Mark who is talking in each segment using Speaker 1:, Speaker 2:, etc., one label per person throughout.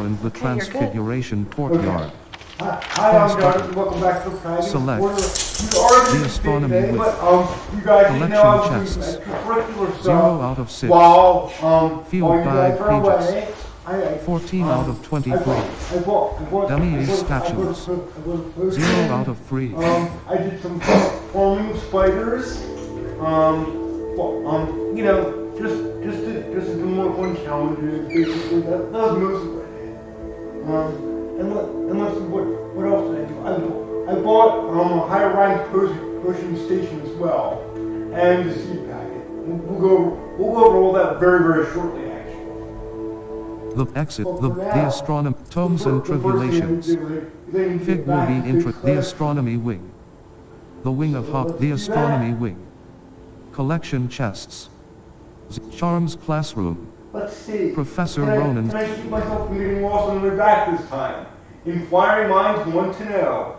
Speaker 1: and the Transfiguration courtyard.
Speaker 2: Hi, I'm John. Welcome back to the Prime.
Speaker 1: Select
Speaker 2: the
Speaker 1: astronomy
Speaker 2: today,
Speaker 1: with
Speaker 2: you guys
Speaker 1: collection
Speaker 2: know I was
Speaker 1: chests.
Speaker 2: doing extracurricular stuff.
Speaker 1: 0 out of 6.
Speaker 2: While
Speaker 1: Field
Speaker 2: you guys
Speaker 1: guide
Speaker 2: are
Speaker 1: pages.
Speaker 2: away, I
Speaker 1: 14 out of 23.
Speaker 2: I bought
Speaker 1: Dummy statues. 0 out of 3.
Speaker 2: I did some forming spiders. You know, just to do more fun challenges. Basically, that was most of what I did. And let's see what else did I do? I bought a high-rank potion station as well, and the seed packet. We'll go over all that very shortly.
Speaker 1: The exit, the astronomy, tomes and tribulations. Fig will be the astronomy wing. The wing of Hawk, the astronomy wing. Collection chests. Charms classroom.
Speaker 2: Let's see.
Speaker 1: Professor
Speaker 2: Can
Speaker 1: Ronan.
Speaker 2: I keep myself from getting lost on the way back this time? Inquiring minds want to know.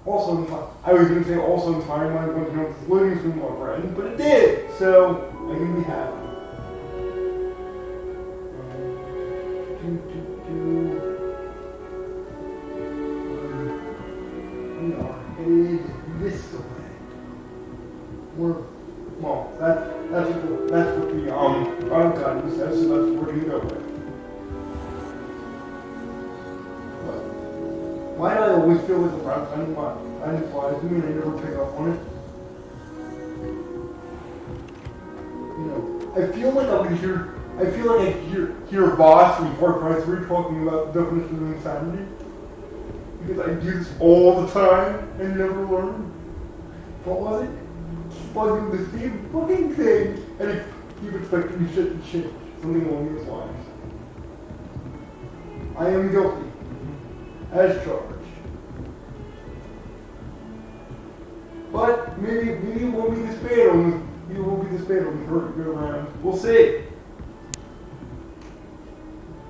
Speaker 2: Also, I was going to say also inquiring minds want to know if the floating is my friend, but it did, so I can be happy. We are headed this way. Well, that's what the Bible guidance says, so that's what we're gonna go with. Why do I always feel like the brown kind flies me and I never pick up on it? You know, I feel like I hear Voss from Far Cry 3 talking about the definition of insanity. Because I do this all the time and never learn. What was it? Keep on doing the same fucking thing and keep expecting shit to change. Something along those lines. I am guilty. As charged. But maybe it won't be this bad on the first go around. We'll see.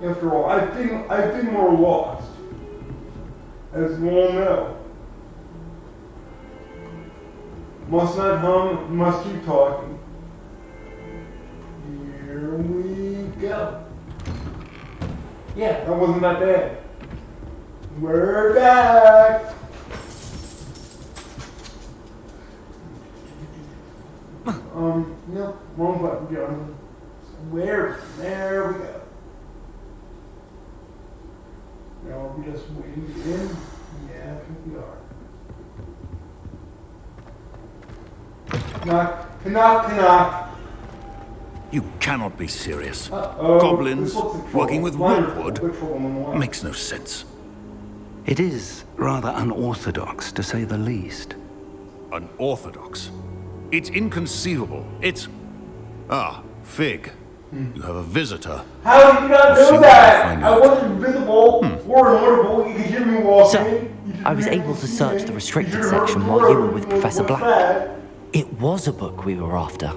Speaker 2: After all, I've been more lost. As you all know. Must not hum, must keep talking. Here we go. Yeah, that wasn't that bad. We're back! No, wrong button, John. There we go. Now we're just waiting to get in. Yeah, I think we are. Knock, knock, knock.
Speaker 3: You cannot be serious.
Speaker 2: Goblins
Speaker 3: working with rookwood makes no sense.
Speaker 4: It is rather unorthodox, to say the least.
Speaker 3: Unorthodox? It's inconceivable. It's... Ah, Fig. You have a visitor.
Speaker 2: How did you not know that? I wasn't visible or inaudible. You could hear me walking.
Speaker 5: Sir, I was able to search the restricted section while you were with Professor Black. It was a book we were after.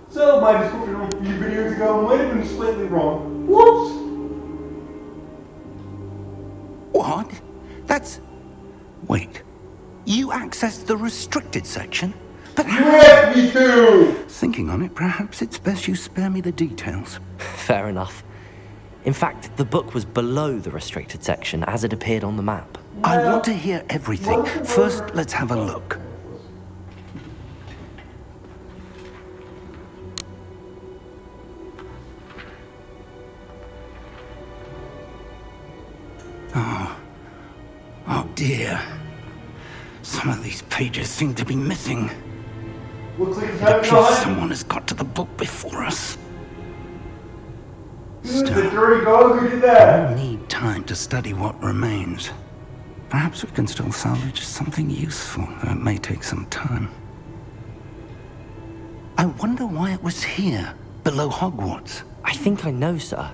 Speaker 2: So my description a few videos ago might have been slightly wrong. Whoops!
Speaker 4: What? That's... Wait. You accessed the restricted section? But
Speaker 2: You asked me to!
Speaker 4: Thinking on it, perhaps it's best you spare me the details.
Speaker 5: Fair enough. In fact, the book was below the restricted section as it appeared on the map.
Speaker 4: I want to hear everything. First, let's have a look. Oh dear. Some of these pages seem to be missing.
Speaker 2: Looks like it's
Speaker 4: It
Speaker 2: having
Speaker 4: appears
Speaker 2: a
Speaker 4: someone has got to the book before us.
Speaker 2: Who's the
Speaker 4: Still,
Speaker 2: dirty dog who did
Speaker 4: I
Speaker 2: that?
Speaker 4: need time to study what remains. Perhaps we can still salvage something useful, though it may take some time. I wonder why it was here, below Hogwarts.
Speaker 5: I think I know, sir.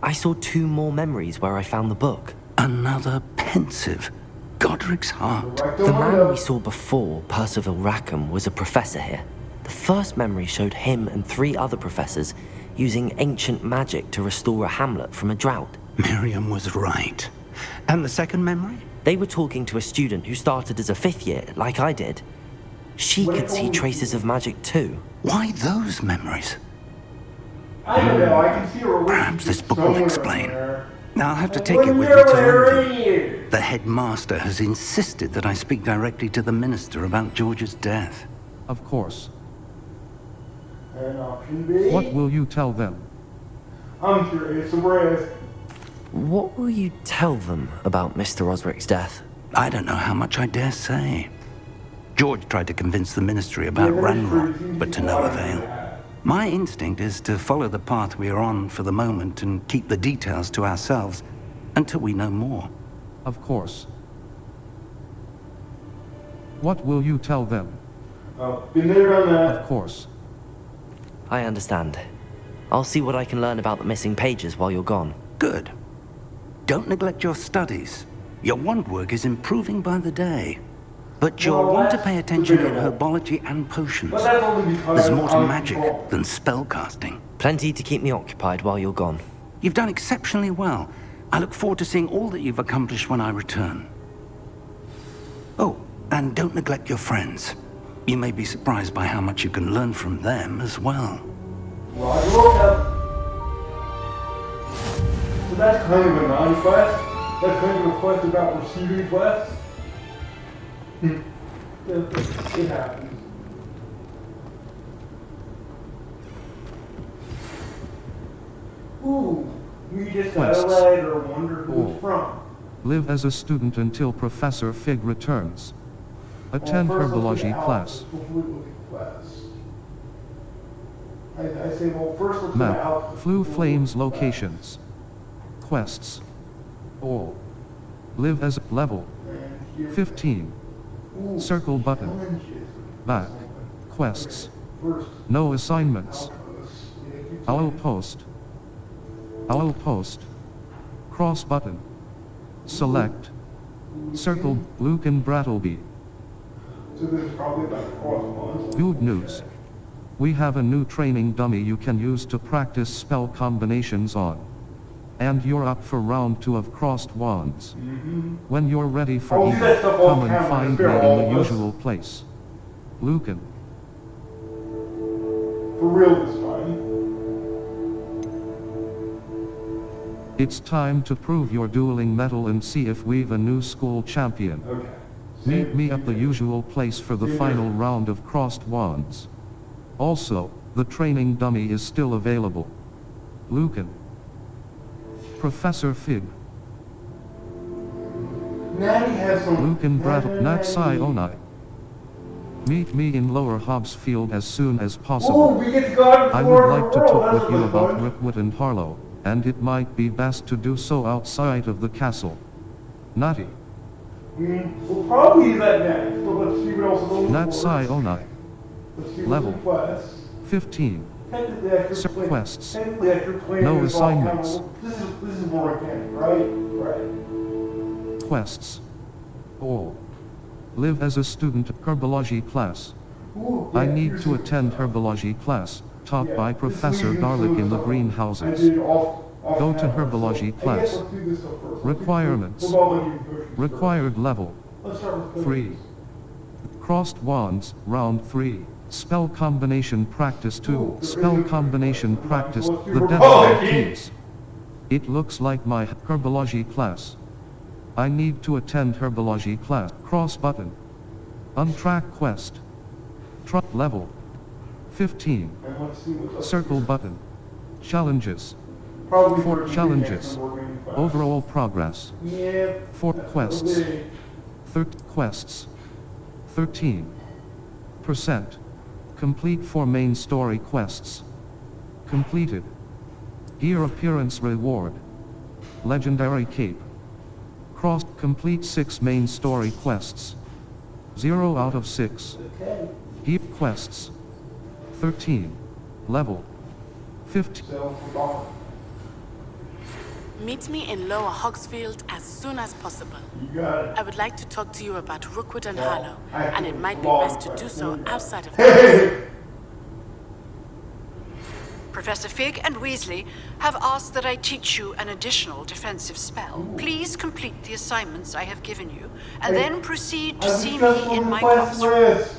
Speaker 5: I saw 2 more memories where I found the book.
Speaker 4: Another pensive, Godric's heart.
Speaker 5: The man we saw before, Percival Rackham, was a professor here. The first memory showed him and 3 other professors using ancient magic to restore a hamlet from a drought.
Speaker 4: Miriam was right. And the second memory?
Speaker 5: They were talking to a student who started as a 5th year, like I did. She could see traces of magic too.
Speaker 4: Why those memories?
Speaker 2: I don't know, I can see a relationship
Speaker 4: Perhaps this book will
Speaker 2: somewhere
Speaker 4: explain.
Speaker 2: there.
Speaker 4: Now I'll have to
Speaker 2: Like,
Speaker 4: take
Speaker 2: what
Speaker 4: it
Speaker 2: are
Speaker 4: with
Speaker 2: you
Speaker 4: me to
Speaker 2: doing
Speaker 4: London.
Speaker 2: here?
Speaker 4: The headmaster has insisted that I speak directly to the minister about George's death.
Speaker 1: Of course.
Speaker 2: And option B.
Speaker 1: What will you tell them?
Speaker 2: I'm curious, so whereas
Speaker 5: What will you tell them about Mr. Osric's death?
Speaker 4: I don't know how much I dare say. George tried to convince the ministry about
Speaker 2: Yeah,
Speaker 4: Ranrock, but to no avail. My instinct is to follow the path we are on for the moment and keep the details to ourselves until we know more.
Speaker 1: Of course. What will you tell them?
Speaker 2: been there, done that.
Speaker 1: Of course.
Speaker 5: I understand. I'll see what I can learn about the missing pages while you're gone.
Speaker 4: Good. Don't neglect your studies. Your wand work is improving by the day. But you'll
Speaker 2: Well,
Speaker 4: want to
Speaker 2: that's
Speaker 4: pay attention in
Speaker 2: debatable.
Speaker 4: herbology and potions.
Speaker 2: But that's only because
Speaker 4: There's more to
Speaker 2: I'm
Speaker 4: magic
Speaker 2: controlled.
Speaker 4: than spellcasting.
Speaker 5: Plenty to keep me occupied while you're gone.
Speaker 4: You've done exceptionally well. I look forward to seeing all that you've accomplished when I return. Oh, and don't neglect your friends. You may be surprised by how much you can learn from them as well.
Speaker 2: Roger, Rocha. So that's kind of a non-quest. That's kind of a quest about receiving quests. It happens. Ooh, we just got a
Speaker 1: Quests.
Speaker 2: letter. Wonder who
Speaker 1: Oh.
Speaker 2: it's from.
Speaker 1: Live as a student until Professor Fig returns. Attend
Speaker 2: Well, first let's
Speaker 1: herbology
Speaker 2: look at
Speaker 1: class.
Speaker 2: outputs before we look at quests. I say, well, first let's look at
Speaker 1: Map.
Speaker 2: outputs
Speaker 1: Flu
Speaker 2: before we
Speaker 1: Flames
Speaker 2: look at quests.
Speaker 1: locations. Quests. All. Live as level.
Speaker 2: And here-
Speaker 1: 15.
Speaker 2: Ooh,
Speaker 1: Circle button.
Speaker 2: challenges.
Speaker 1: Back. Quests.
Speaker 2: First,
Speaker 1: No assignments.
Speaker 2: outposts. Yeah, keep
Speaker 1: Owl
Speaker 2: saying.
Speaker 1: post. Owl post. Cross button. Select. Circle Lucan Brattleby.
Speaker 2: So this is probably about the cross ones.
Speaker 1: Good news. We have a new training dummy you can use to practice spell combinations on. And you're up for round 2 of Crossed Wands. When you're ready for
Speaker 2: I'll do that
Speaker 1: evil,
Speaker 2: stuff all
Speaker 1: come
Speaker 2: the
Speaker 1: and
Speaker 2: time,
Speaker 1: find me
Speaker 2: spare
Speaker 1: in
Speaker 2: all
Speaker 1: the
Speaker 2: of us.
Speaker 1: usual place. Lucan.
Speaker 2: For real this time.
Speaker 1: It's time to prove your dueling mettle and see if we've a new school champion.
Speaker 2: Okay.
Speaker 1: Meet me at the usual place for the final round of Crossed Wands. Also, the training dummy is still available. Lucan. Professor Fig.
Speaker 2: Natty has some.
Speaker 1: Lucan Brattle. Natsai
Speaker 2: Natty.
Speaker 1: Onai. Meet me in Lower Hobbsfield as soon as
Speaker 2: Ooh,
Speaker 1: possible.
Speaker 2: we get to go out
Speaker 1: I
Speaker 2: and
Speaker 1: would
Speaker 2: explore
Speaker 1: like to
Speaker 2: the world.
Speaker 1: talk
Speaker 2: That's
Speaker 1: with you
Speaker 2: really
Speaker 1: about
Speaker 2: fun.
Speaker 1: Rookwood and Harlow, and it might be best to do so outside of the castle. Naty.
Speaker 2: We'll probably do that next, but let's see what else is on the
Speaker 1: Natsai
Speaker 2: board.
Speaker 1: Onai.
Speaker 2: Let's see
Speaker 1: Level.
Speaker 2: what quests.
Speaker 1: 15.
Speaker 2: Technically, after
Speaker 1: Sir,
Speaker 2: playing,
Speaker 1: quests.
Speaker 2: technically after playing
Speaker 1: No
Speaker 2: this off camera,
Speaker 1: assignments.
Speaker 2: this is more organic, right? Right.
Speaker 1: Quests. All. Live as a student at herbology class.
Speaker 2: Ooh,
Speaker 1: I
Speaker 2: yeah,
Speaker 1: need
Speaker 2: here's
Speaker 1: to
Speaker 2: some-
Speaker 1: attend herbology class, taught
Speaker 2: yeah,
Speaker 1: by
Speaker 2: this
Speaker 1: Professor
Speaker 2: leads
Speaker 1: Garlic
Speaker 2: into
Speaker 1: in the
Speaker 2: I
Speaker 1: greenhouses.
Speaker 2: did off
Speaker 1: Go to
Speaker 2: camera,
Speaker 1: herbology
Speaker 2: so I guess
Speaker 1: class.
Speaker 2: let's do this stuff first.
Speaker 1: Requirements.
Speaker 2: We'll all let you push this
Speaker 1: Required level.
Speaker 2: first. Let's start with
Speaker 1: 3.
Speaker 2: questions.
Speaker 1: Crossed Wands, round 3. Spell combination practice 2.
Speaker 2: Ooh, there
Speaker 1: Spell
Speaker 2: is a-
Speaker 1: combination practice,
Speaker 2: Let's do
Speaker 1: the dead
Speaker 2: herbology.
Speaker 1: keys. It looks like my herbology class. I need to attend herbology class. Cross button. Untrack quest. Truck level. 15.
Speaker 2: And let's see what's up
Speaker 1: Circle
Speaker 2: here.
Speaker 1: button. Challenges.
Speaker 2: Probably
Speaker 1: 4
Speaker 2: for
Speaker 1: challenges.
Speaker 2: more green class.
Speaker 1: Overall progress.
Speaker 2: Yeah.
Speaker 1: 4
Speaker 2: that's
Speaker 1: quests.
Speaker 2: okay.
Speaker 1: 13 quests. 13%. Complete 4 main story quests. Completed. Gear appearance reward. Legendary cape. Crossed. Complete 6 main story quests. 0 out of 6.
Speaker 2: Okay.
Speaker 1: Gear quests. 13. Level. 15.
Speaker 2: So, we're off.
Speaker 6: Meet me in Lower Hogsfield as soon as possible.
Speaker 2: You got it.
Speaker 6: I would like to talk to you about Rookwood and
Speaker 2: Well,
Speaker 6: Harlow,
Speaker 2: I have
Speaker 6: and
Speaker 2: to
Speaker 6: it might be
Speaker 2: log
Speaker 6: best to do
Speaker 2: quests.
Speaker 6: so outside of the castle.
Speaker 7: Professor Fig and Weasley have asked that I teach you an additional defensive spell. Please complete the assignments I have given you, and then proceed to see me in my classroom.
Speaker 2: list.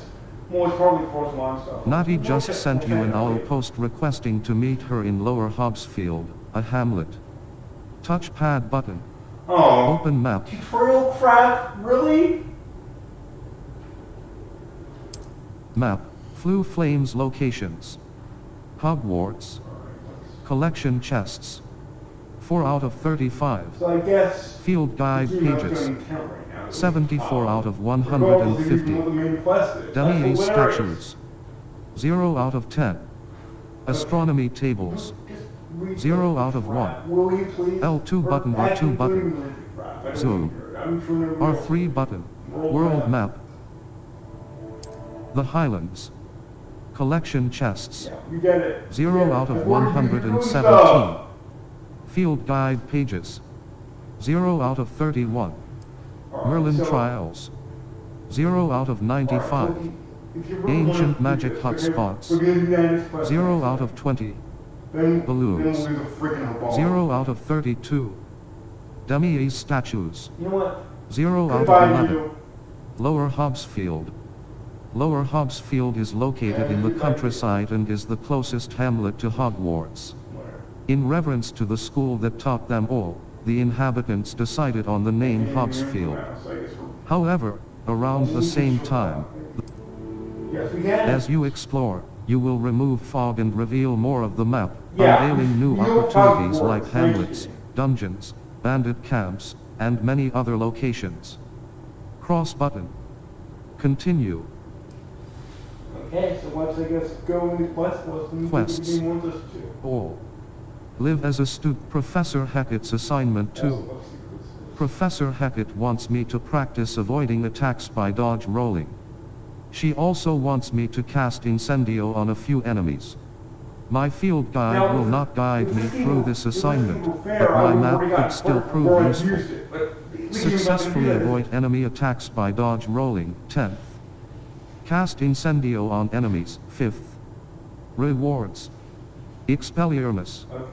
Speaker 2: Well, it's probably forced limestone.
Speaker 1: Naty just sent you an owl post requesting to meet her in Lower Hobbsfield, a hamlet. Touchpad button.
Speaker 2: Oh.
Speaker 1: Open map.
Speaker 2: Tutorial crap? Really?
Speaker 1: Map. Flew Flames locations. Hogwarts. Collection chests. 4 out of 35.
Speaker 2: So I guess...
Speaker 1: Field guide
Speaker 2: assuming that's
Speaker 1: pages.
Speaker 2: gonna count right now.
Speaker 1: 74 out of
Speaker 2: Regardless of even what the
Speaker 1: 150.
Speaker 2: main quest is.
Speaker 1: Dummy
Speaker 2: That's hilarious.
Speaker 1: statues. 0 out of 10. Astronomy tables.
Speaker 2: Just read
Speaker 1: 0
Speaker 2: the
Speaker 1: out of
Speaker 2: crap.
Speaker 1: 1.
Speaker 2: Will you please?
Speaker 1: L2
Speaker 2: Or
Speaker 1: button, R2
Speaker 2: actually
Speaker 1: button.
Speaker 2: don't even read the crap. I don't
Speaker 1: Zoom.
Speaker 2: even care. I'm trying to read
Speaker 1: R3 button. World map. The Highlands. Collection chests.
Speaker 2: Yeah, you get it.
Speaker 1: 0
Speaker 2: Yeah,
Speaker 1: out of
Speaker 2: before you do
Speaker 1: 117.
Speaker 2: stuff.
Speaker 1: Field guide pages. 0 out of 31.
Speaker 2: Alright,
Speaker 1: Merlin
Speaker 2: so-
Speaker 1: trials. 0 out of 95.
Speaker 2: alright, so if you really
Speaker 1: Ancient
Speaker 2: wanna
Speaker 1: magic
Speaker 2: do this,
Speaker 1: hotspots.
Speaker 2: we're gonna do that next quest.
Speaker 1: 0 out of 20.
Speaker 2: Then
Speaker 1: balloons.
Speaker 2: we'll do the freaking ball.
Speaker 1: 0 out of 32. Dummy statues.
Speaker 2: You know what?
Speaker 1: 0 out of
Speaker 2: Goodbye,
Speaker 1: 11.
Speaker 2: you.
Speaker 1: Lower Hobbsfield. Lower Hobbsfield is located in the countryside and is the closest hamlet to Hogwarts.
Speaker 2: Where?
Speaker 1: In reverence to the school that taught them all, the inhabitants decided on the name Hobbsfield.
Speaker 2: Yeah, so I guess we're-
Speaker 1: However, around the same time,
Speaker 2: Yes, we can.
Speaker 1: as you explore, you will remove fog and reveal more of the map,
Speaker 2: Yeah,
Speaker 1: unveiling new
Speaker 2: new
Speaker 1: opportunities
Speaker 2: Hogwarts,
Speaker 1: like hamlets,
Speaker 2: basically.
Speaker 1: dungeons, bandit camps, and many other locations. Cross button. Continue.
Speaker 2: Okay, so let's, I guess, go in the quest list and see what the
Speaker 1: Quests.
Speaker 2: game wants us to.
Speaker 1: All. Live as a student. Professor Hackett's assignment 2.
Speaker 2: Let's see what this is.
Speaker 1: Professor Hackett wants me to practice avoiding attacks by dodge rolling. She also wants me to cast Incendio on a few enemies. My field guide
Speaker 2: Now,
Speaker 1: will not guide me
Speaker 2: if this
Speaker 1: through
Speaker 2: game-
Speaker 1: this
Speaker 2: if this
Speaker 1: assignment,
Speaker 2: game were fair,
Speaker 1: but
Speaker 2: I
Speaker 1: my
Speaker 2: would've
Speaker 1: map
Speaker 2: already got
Speaker 1: could still
Speaker 2: it before I
Speaker 1: prove useful.
Speaker 2: used it, but the game doesn't do
Speaker 1: Successfully
Speaker 2: that.
Speaker 1: avoid enemy attacks by dodge rolling, 10th. Cast Incendio on enemies, 5th. Rewards. Expelliarmus.
Speaker 2: Okay.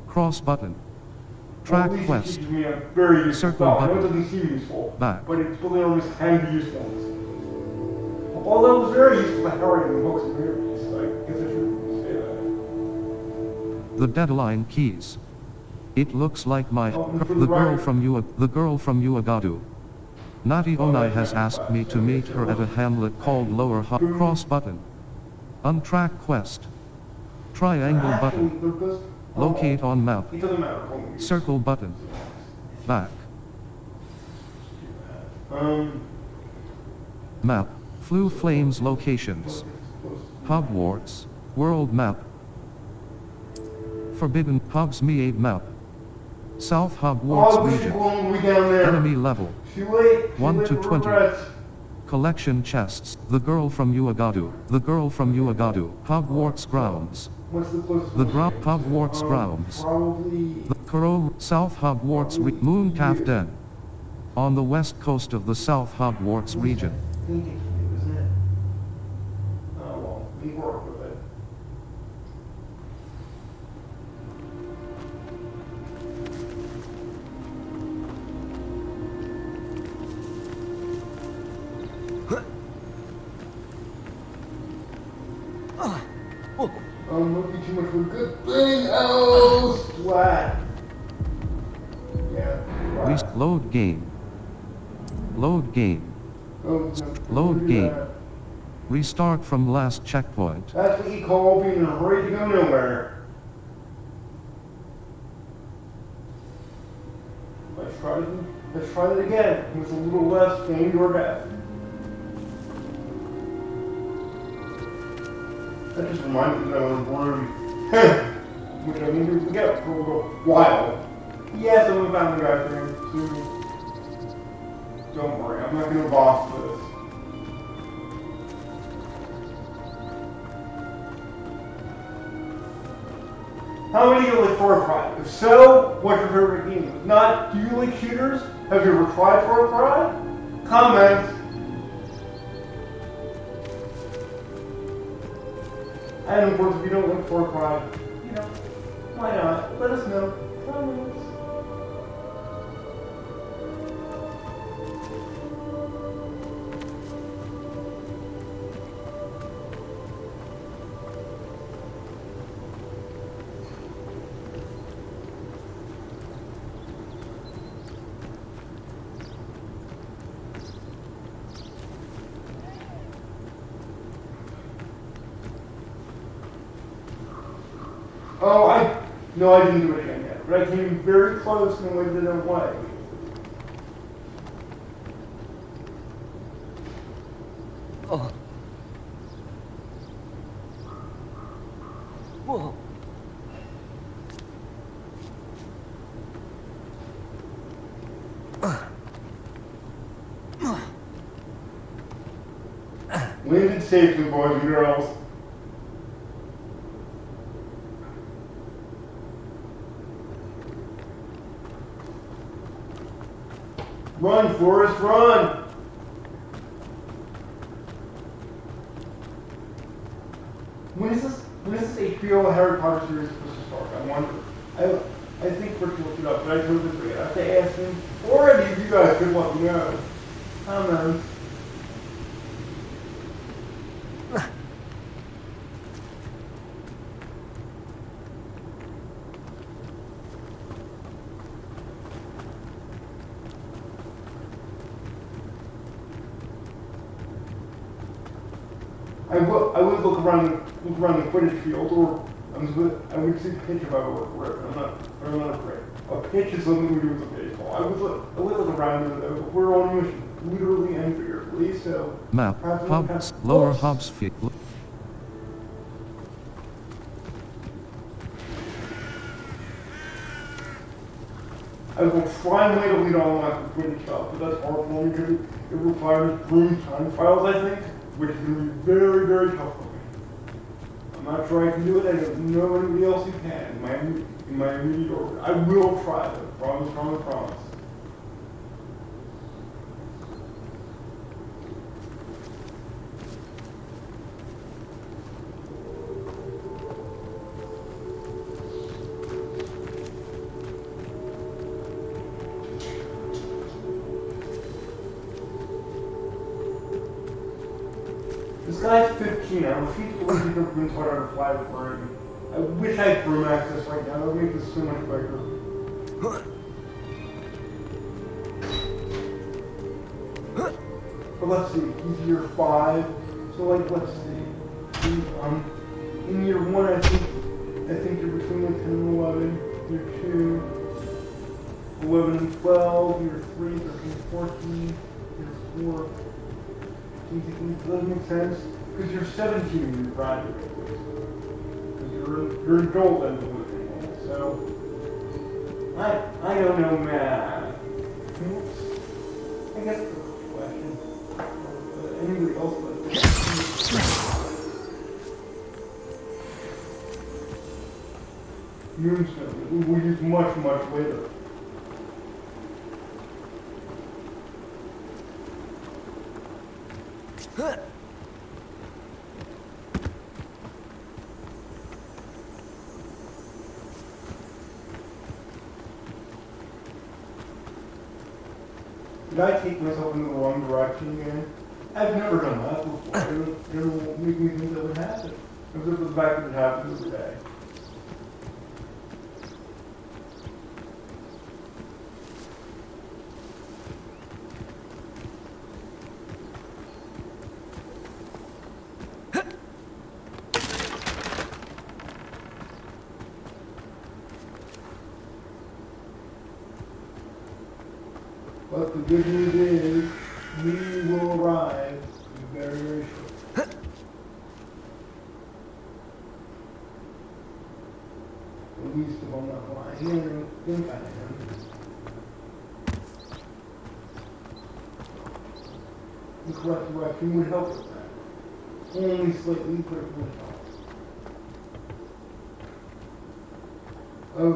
Speaker 1: Cross button.
Speaker 2: Well,
Speaker 1: Track
Speaker 2: at least it
Speaker 1: quest.
Speaker 2: teaches me a very useful
Speaker 1: Circle
Speaker 2: stuff. I know it
Speaker 1: button.
Speaker 2: doesn't seem useful,
Speaker 1: Back.
Speaker 2: but it's really almost can be useful. Although it was very useful to Harry in the books and movies, so I guess I should say that.
Speaker 1: The deadline keys. It looks like my
Speaker 2: Oh, and for
Speaker 1: the
Speaker 2: the
Speaker 1: girl
Speaker 2: record-
Speaker 1: from Uagadu. Naty Onai has asked me to meet her at a hamlet called Lower Cross button. Untrack quest. Triangle
Speaker 2: Actually,
Speaker 1: button.
Speaker 2: there goes-
Speaker 1: Locate on map.
Speaker 2: It doesn't matter. hold on.
Speaker 1: Circle button. Back. Map. Flew Flames locations. Hogwarts. World map. Forbidden Hogsmeade map. South Hogwarts
Speaker 2: Oh, we should
Speaker 1: region.
Speaker 2: go all the way down there.
Speaker 1: Enemy level.
Speaker 2: Too late. Too
Speaker 1: 1
Speaker 2: late
Speaker 1: to
Speaker 2: for
Speaker 1: 20.
Speaker 2: regrets.
Speaker 1: Collection chests. The girl from Uagadu. The girl from Uagadu. Hogwarts grounds.
Speaker 2: What's the closest
Speaker 1: The
Speaker 2: one?
Speaker 1: Hogwarts grounds.
Speaker 2: Probably.
Speaker 1: The Kuro South Hogwarts Mooncalf Den. On the west coast of the South Hogwarts region.
Speaker 2: I think it's you, isn't it? Oh well, we work with it. Might be too much for a good thing. Oh, splat. Yeah. Right.
Speaker 1: Load game. Load game.
Speaker 2: Oh, no,
Speaker 1: Load
Speaker 2: do
Speaker 1: game.
Speaker 2: that.
Speaker 1: Restart from last checkpoint.
Speaker 2: That's what you call being in a hurry to go nowhere. Let's try it again with a little less pain or death. That just reminded me that I was born, which I need to forget for a little while. Yes, I'm a Family Guy fan. Don't worry, I'm not gonna boss this. How many of you like Far Cry? If so, what's your favorite game? If not, do you like shooters? Have you ever tried Far Cry? Comment. And of course, if you don't like Far Cry, you know, why not? Let us know. Comments. No, I didn't do it again yet, but I came very close and went it away.
Speaker 5: Oh. Whoa.
Speaker 2: Landed safely, boys and girls. Run, Forrest, run! When is this HBO Harry Potter series supposed to start? I wonder. I think Rick looked it up, but I totally forget. I have to ask him, or any of you guys could let me know. I don't know. I would look around the Quidditch field, or I would see a pitch if I were for it. I'm not afraid. A pitch is something we do with a baseball. I would look around it though, but we're on a mission, literally and figuratively, so...
Speaker 1: Map, Hobbs, Lower Hobbs Field.
Speaker 2: I will try my to lead on my Quidditch stuff, but that's hard for me because it requires room time files, I think, which is going to be very, very tough for me. I'm not sure I can do it. I don't know anybody else who can in my immediate orbit. I will try though. Promise, promise, promise. This guy's 15. I refuse to believe he's been taught how to fly with bird. I wish I had room access right now. That would make this so much better. But let's see. He's year 5. So like, let's see. In year 1, I think you're between like 10 and 11. Year 2, 11 and 12. Year 3, 13, 14. Year 4. Does that make sense? Because you're 17 when you graduate. Because you're an adult then, so I don't know math. I guess that's a question. Anybody else but Moonstone, we'll use much, much later. Did I take myself in the wrong direction again? I've never done that before. It won't make me think that would happen. Except for the fact that it happens every day. But the good news is, we will arrive very, very shortly. At least if I'm not lying, I don't think I am. The correct direction would help with that. Only slightly, but it would help. Oh,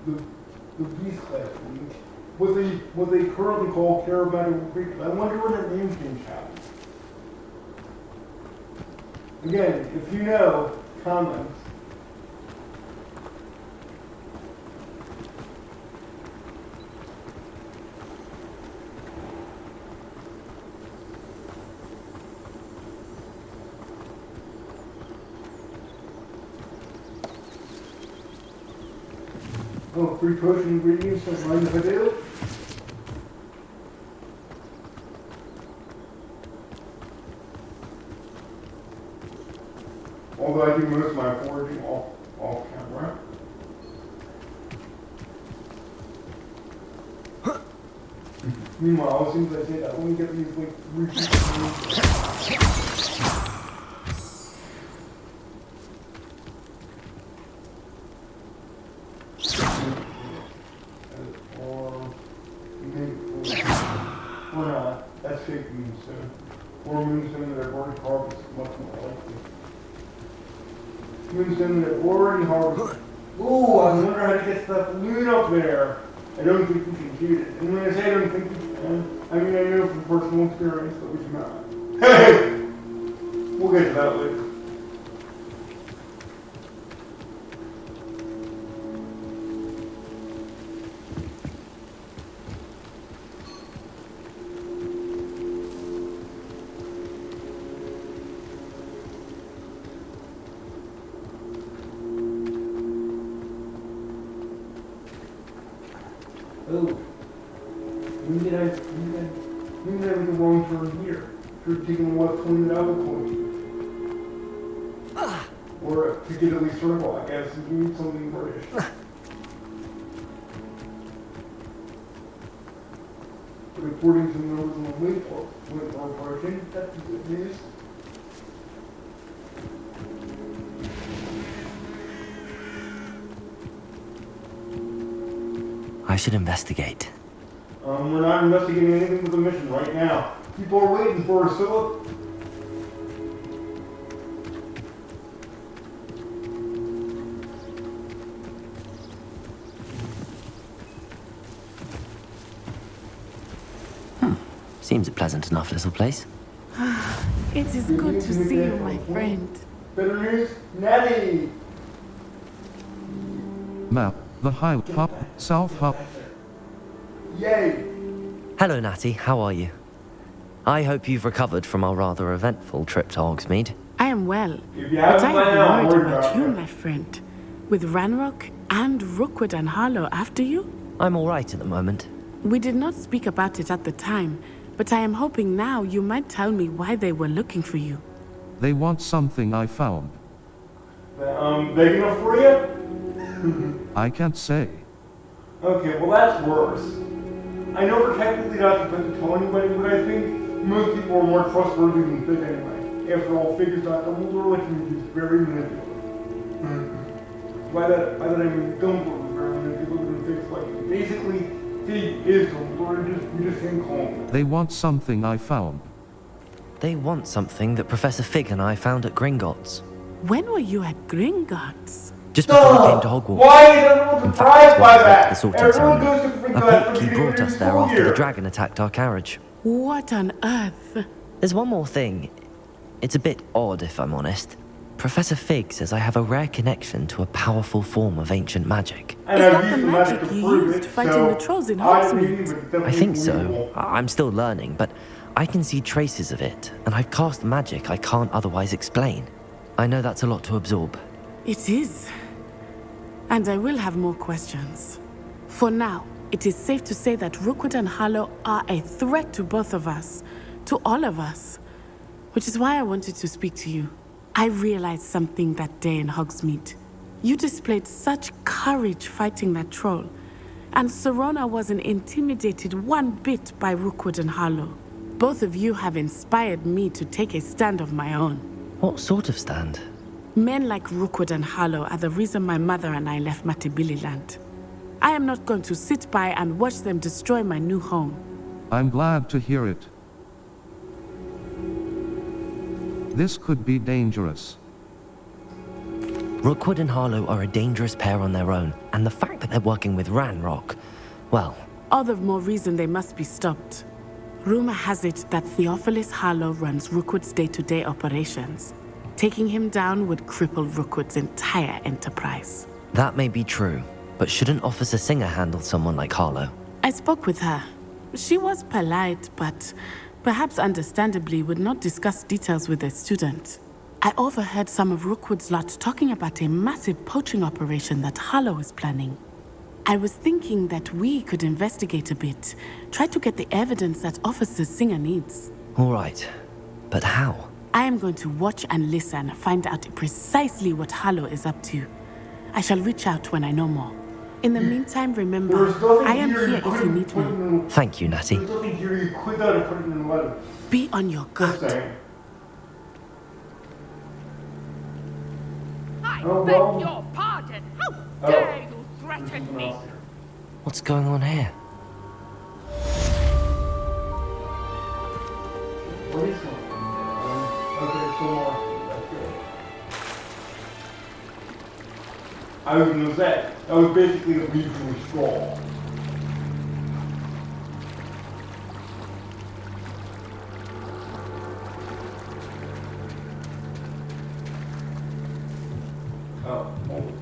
Speaker 2: the beast class week. What they currently call Caravanical Creatures. I wonder where that name came from. Again, if you know, comments. Oh, 3 potion ingredients, don't mind if I do. Although I do most of my foraging off camera. Meanwhile, as soon as I say that, let me get these like or not. That's fake moonstone. Or moonstone that I've already harvested, much more likely. Moonstone that I've already harvested. Ooh, I wonder how to get that balloon up there. I don't think we can shoot it. And when I say I don't think we can, I mean I know from personal experience that we cannot. Hey! We'll get to that later. Oh, when did I make the wrong turn here? Should have taken the left turn at Albuquerque. Or to get at least circle, I guess, if you need something British. But according to the numbers on the waypoint version, that's the good news.
Speaker 5: I should investigate.
Speaker 2: We're not investigating anything with the mission right now. People are waiting for us, Philip.
Speaker 5: Seems a pleasant enough little place.
Speaker 6: It is good to see you, my friend.
Speaker 2: Better news, Naty!
Speaker 1: Map, the high hop, south hop.
Speaker 2: Yay!
Speaker 5: Hello, Naty. How are you? I hope you've recovered from our rather eventful trip to Hogsmeade.
Speaker 6: I am well,
Speaker 2: If you
Speaker 6: but
Speaker 2: haven't
Speaker 6: I
Speaker 2: by now,
Speaker 6: am
Speaker 2: I'm
Speaker 6: worried
Speaker 2: worried
Speaker 6: about you,
Speaker 2: it.
Speaker 6: my friend. With Ranrock and Rookwood and Harlow after you?
Speaker 5: I'm all right at the moment.
Speaker 6: We did not speak about it at the time, but I am hoping now you might tell me why they were looking for you.
Speaker 1: They want something I found.
Speaker 2: Big enough for you?
Speaker 1: I can't say.
Speaker 2: Okay, well that's worse. I know we're technically not supposed to tell anybody, but I think most people are more trustworthy than Fig anyway. After all, Fig is not Dumbledore, which means he's very manipulative. By that I mean Dumbledore is very manipulative and Fig's like, basically, Fig is Dumbledore, you just can't call him.
Speaker 1: They want something I found.
Speaker 5: They want something that Professor Fig and I found at Gringotts.
Speaker 6: When were you at Gringotts?
Speaker 5: Just before we came to Hogwarts.
Speaker 2: Why is everyone
Speaker 5: In fact,
Speaker 2: surprised
Speaker 5: it's
Speaker 2: by
Speaker 5: why we went to the
Speaker 2: that?
Speaker 5: sorting
Speaker 2: Everyone
Speaker 5: ceremony.
Speaker 2: goes to
Speaker 5: A
Speaker 2: Gringotts
Speaker 5: Pokey brought us there after the dragon attacked our carriage.
Speaker 6: What on earth?
Speaker 5: There's one more thing. It's a bit odd, if I'm honest. Professor Fig says I have a rare connection to a powerful form of ancient magic.
Speaker 2: And
Speaker 6: Is
Speaker 2: I've
Speaker 6: that the
Speaker 2: used
Speaker 6: magic
Speaker 2: to
Speaker 6: you
Speaker 2: prove
Speaker 6: used
Speaker 2: it,
Speaker 6: fighting
Speaker 2: so
Speaker 6: the trolls in
Speaker 2: I
Speaker 6: Hogsmeade?
Speaker 2: believe it's
Speaker 5: I
Speaker 2: definitely
Speaker 5: think so.
Speaker 2: believable.
Speaker 5: I'm still learning, but I can see traces of it, and I've cast magic I can't otherwise explain. I know that's a lot to absorb.
Speaker 6: It is. And I will have more questions. For now, it is safe to say that Rookwood and Harlow are a threat to both of us, to all of us. Which is why I wanted to speak to you. I realized something that day in Hogsmeade. You displayed such courage fighting that troll, and Serona wasn't intimidated one bit by Rookwood and Harlow. Both of you have inspired me to take a stand of my own.
Speaker 5: What sort of stand?
Speaker 6: Men like Rookwood and Harlow are the reason my mother and I left Matabeleland. I am not going to sit by and watch them destroy my new home.
Speaker 1: I'm glad to hear it. This could be dangerous.
Speaker 5: Rookwood and Harlow are a dangerous pair on their own, and the fact that they're working with Ranrock, well,
Speaker 6: All the more reason they must be stopped. Rumor has it that Theophilus Harlow runs Rookwood's day-to-day operations. Taking him down would cripple Rookwood's entire enterprise.
Speaker 5: that may be true, but shouldn't Officer Singer handle someone like Harlow?
Speaker 6: I spoke with her. She was polite, but perhaps understandably would not discuss details with a student. I overheard some of Rookwood's lot talking about a massive poaching operation that Harlow is planning. I was thinking that we could investigate a bit, try to get the evidence that Officer Singer needs.
Speaker 5: All right, but how?
Speaker 6: I am going to watch and listen, find out precisely what Harlow is up to. I shall reach out when I know more. In the meantime, remember,
Speaker 2: There's nothing
Speaker 6: I am
Speaker 2: here
Speaker 6: here
Speaker 2: you
Speaker 6: if you
Speaker 2: couldn't
Speaker 6: need
Speaker 2: put
Speaker 6: me.
Speaker 2: in
Speaker 5: Thank you, Naty.
Speaker 2: There's nothing here you could not have put in the letter.
Speaker 6: Be on your
Speaker 2: Just
Speaker 6: guard.
Speaker 2: saying.
Speaker 8: I
Speaker 2: Oh,
Speaker 8: beg
Speaker 2: well.
Speaker 8: your pardon. How
Speaker 2: Oh.
Speaker 8: dare you
Speaker 2: There's
Speaker 8: threaten
Speaker 2: something
Speaker 8: me?
Speaker 2: else here.
Speaker 5: What's going on here?
Speaker 2: What is going on? Okay, so more. That's good. I was gonna say, that was basically the mutual straw. Oh,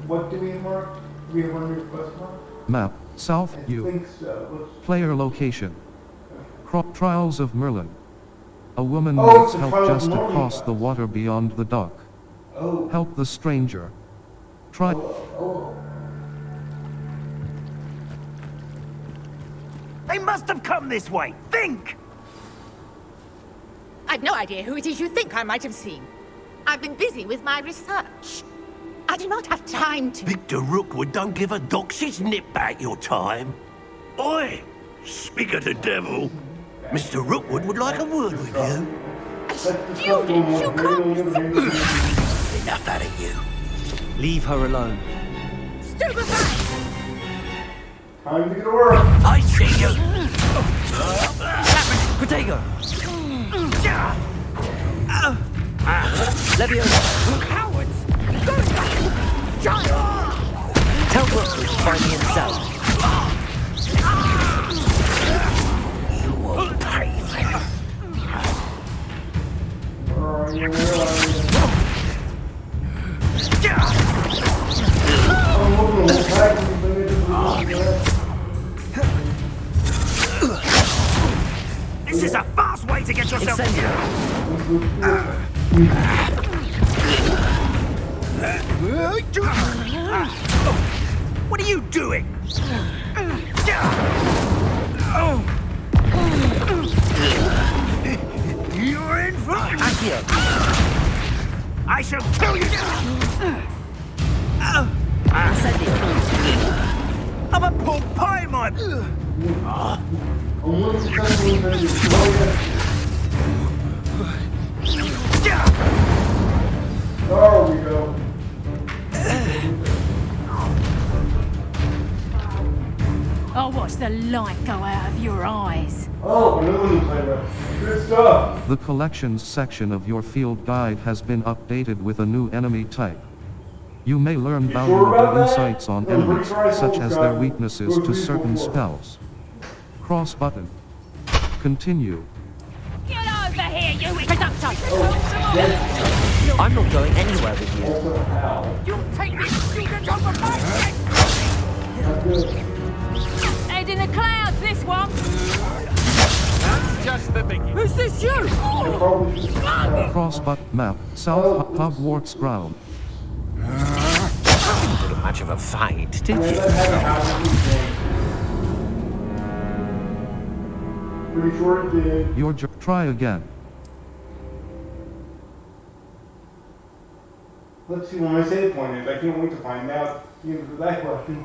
Speaker 2: what do we mark? We have one request mark?
Speaker 1: Map, South
Speaker 2: I
Speaker 1: U.
Speaker 2: think so. Let's
Speaker 1: Player location. Trials of Merlin. A woman
Speaker 2: Oh,
Speaker 1: needs
Speaker 2: it's the
Speaker 1: help
Speaker 2: Trials of
Speaker 1: just
Speaker 2: Merlin
Speaker 1: across the
Speaker 2: class.
Speaker 1: water beyond the dock.
Speaker 2: Oh.
Speaker 1: Help the stranger. Try.
Speaker 2: Oh.
Speaker 9: They must have come this way. Think!
Speaker 10: I've no idea who it is you think I might have seen. I've been busy with my research. I do not have time to...
Speaker 3: Victor Rookwood don't give a doxy's nip back your time. Oi! Speak of the devil. Mr. Rookwood would like a word with you.
Speaker 10: Student, you can't...
Speaker 3: Enough out of you.
Speaker 5: Leave her alone.
Speaker 10: Stupefy!
Speaker 2: Time to get to work.
Speaker 3: I see you.
Speaker 5: Protego! Leviosa!
Speaker 8: Cowards!
Speaker 5: Tell Rookwood to find me himself.
Speaker 3: You will pay for it.
Speaker 2: Where are you? Where are you? Oh, look at the pack. We've been able to do that.
Speaker 9: This is a fast way to get yourself...
Speaker 5: Incendio!
Speaker 9: What are you doing? You're in for...
Speaker 5: Accio!
Speaker 9: I shall kill you!
Speaker 5: Incendio!
Speaker 9: I'm a pork pie, my...
Speaker 2: I'm looking for something that is slow. There we go.
Speaker 8: I'll watch the light go out of your eyes.
Speaker 2: Oh, another new playground. Good stuff.
Speaker 1: The collections section of your field guide has been updated with a new enemy type. You may learn
Speaker 2: You sure about
Speaker 1: valuable
Speaker 2: that?
Speaker 1: insights on
Speaker 2: No,
Speaker 1: enemies,
Speaker 2: retry
Speaker 1: such as their
Speaker 2: Volkswagen.
Speaker 1: weaknesses
Speaker 2: Go
Speaker 1: to
Speaker 2: read
Speaker 1: certain
Speaker 2: before.
Speaker 1: spells. Cross button. Continue.
Speaker 8: Get over here, you reducto!
Speaker 5: I'm not going anywhere with you.
Speaker 2: Also, ow.
Speaker 8: You take this student over my head!
Speaker 2: Not good.
Speaker 8: Head in the clouds, this one!
Speaker 9: Just the beginning.
Speaker 8: Who's this you?
Speaker 2: I probably should
Speaker 1: Cross button. Map. South Hogwarts ground.
Speaker 3: Not much of a fight, did
Speaker 2: that
Speaker 3: you?
Speaker 2: haven't happened before. Pretty sure it did.
Speaker 1: Your try again.
Speaker 2: Let's see what my save point is. I can't wait to find out the answer to that question.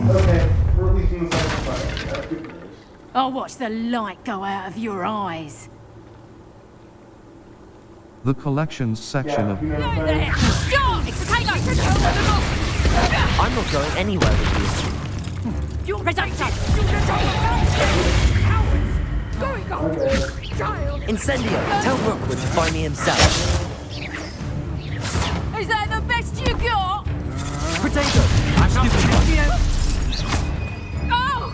Speaker 2: Okay, we're at least in the second fight. That's good news.
Speaker 8: I'll watch the light go out of your eyes.
Speaker 1: The collections section
Speaker 2: Yeah,
Speaker 1: of
Speaker 2: you know what
Speaker 8: Go
Speaker 2: I'm
Speaker 8: there!
Speaker 2: saying?
Speaker 8: Stop! It's potato!
Speaker 5: I'm not going anywhere with
Speaker 8: You reducto! Student over my head! Cowards! Going on!
Speaker 2: Okay.
Speaker 8: Child!
Speaker 5: you. Incendio! Tell Rookwood to find me himself.
Speaker 8: Is that the best you got?
Speaker 5: Protego!
Speaker 8: Oh!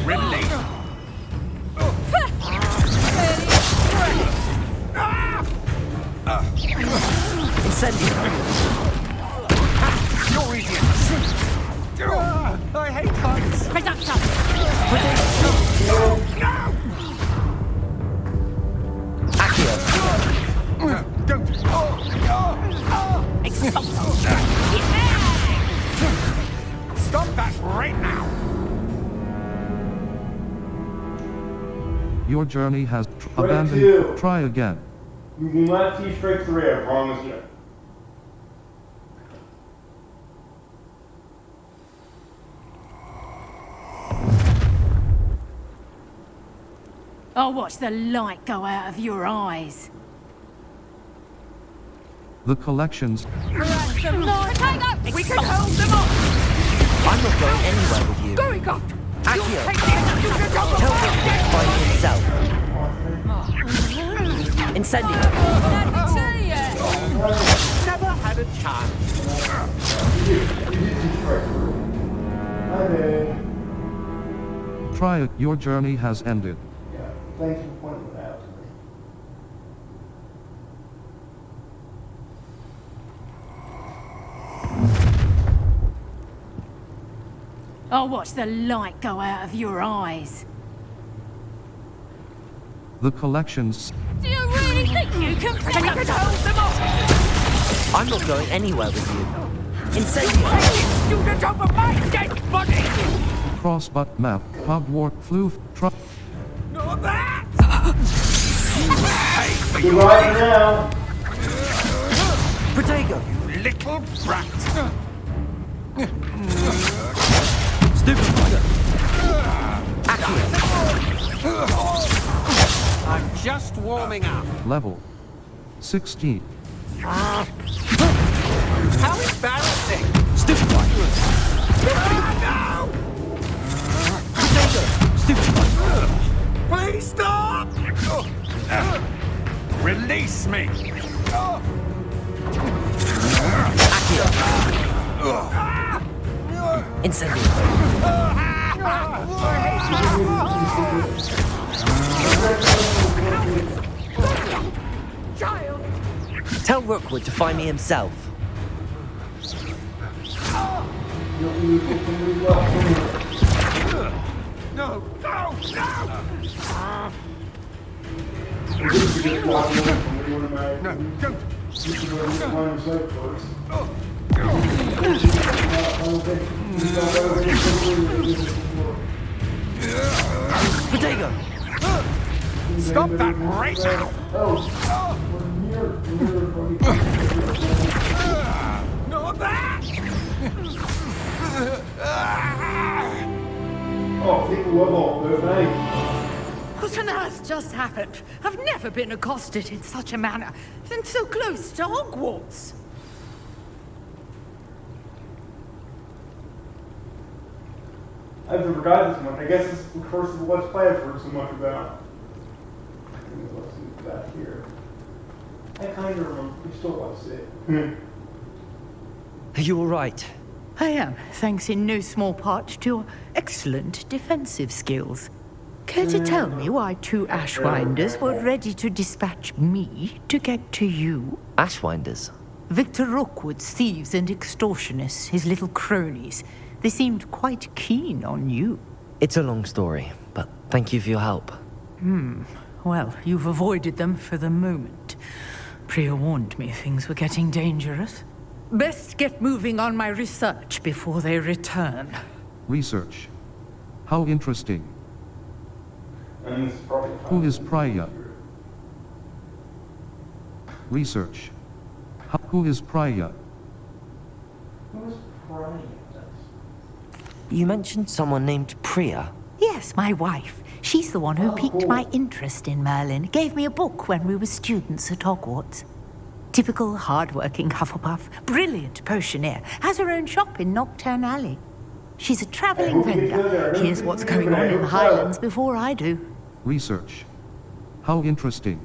Speaker 9: Remedy.
Speaker 5: Incendio!
Speaker 9: You're easy. I hate heights.
Speaker 8: Reducto!
Speaker 5: Accio!
Speaker 9: Don't.
Speaker 8: Expulso!
Speaker 9: Stop that right now.
Speaker 1: your journey has
Speaker 2: Strike
Speaker 1: abandoned.
Speaker 2: two.
Speaker 1: Try again.
Speaker 2: You will not see strike 3, I promise you.
Speaker 8: I'll watch the light go out of your eyes.
Speaker 1: The collections.
Speaker 8: Ransom light. We can hold them off.
Speaker 5: I'm not going anywhere with you.
Speaker 8: Going off.
Speaker 5: Accio, tell him to find himself. Incendio.
Speaker 9: Never had a chance.
Speaker 2: Hi there.
Speaker 1: Try it, your journey has ended.
Speaker 2: Yeah, thanks for pointing that out to me.
Speaker 8: I'll watch the light go out of your eyes.
Speaker 1: The collections.
Speaker 8: Do you really think you can hold them off?
Speaker 5: I'm not going anywhere with you. Incendio.
Speaker 8: Student over my dead body!
Speaker 1: Crossbutt map. Hogwarts floof.
Speaker 9: Not that!
Speaker 2: Goodbye for now.
Speaker 5: Protego.
Speaker 9: You little brat!
Speaker 5: Stupid.
Speaker 9: I'm just warming up.
Speaker 1: Level 16.
Speaker 9: How embarrassing!
Speaker 5: Stupid.
Speaker 9: No!
Speaker 5: Protego. Stupid.
Speaker 9: Please stop! Release me!
Speaker 5: Incendio.
Speaker 8: Child!
Speaker 5: Tell Rookwood to find me himself.
Speaker 9: No! No! No! No, don't!
Speaker 5: Protego.
Speaker 9: Stop that right now! Not that!
Speaker 2: Oh, people love all those things.
Speaker 10: What on earth just happened? I've never been accosted in such a manner, and so close to Hogwarts.
Speaker 2: I forgot this one. I guess it's the first of the Let's Play I've heard so much about. Let's see back here. I kind of remember. We still want to see it.
Speaker 5: Are you all right?
Speaker 10: I am, thanks in no small part to your excellent defensive skills. Care to tell me why two Ashwinders were ready to dispatch me to get to you?
Speaker 5: Ashwinders.
Speaker 10: Victor Rookwood's thieves and extortionists, his little cronies. They seemed quite keen on you.
Speaker 5: It's a long story, but thank you for your help.
Speaker 10: Well, you've avoided them for the moment. Priya warned me things were getting dangerous. Best get moving on my research before they return.
Speaker 1: Research. How interesting.
Speaker 2: And this is probably
Speaker 1: Who is Priya? Research. Who is Priya?
Speaker 2: Who's crying?
Speaker 5: You mentioned someone named Priya.
Speaker 10: Yes, my wife. She's the one who piqued my interest in Merlin. Gave me a book when we were students at Hogwarts. Typical hard-working Hufflepuff, brilliant potioneer, has her own shop in Nocturne Alley. She's a traveling vendor. Hears what's going on in the Highlands before I do.
Speaker 1: Research. How interesting.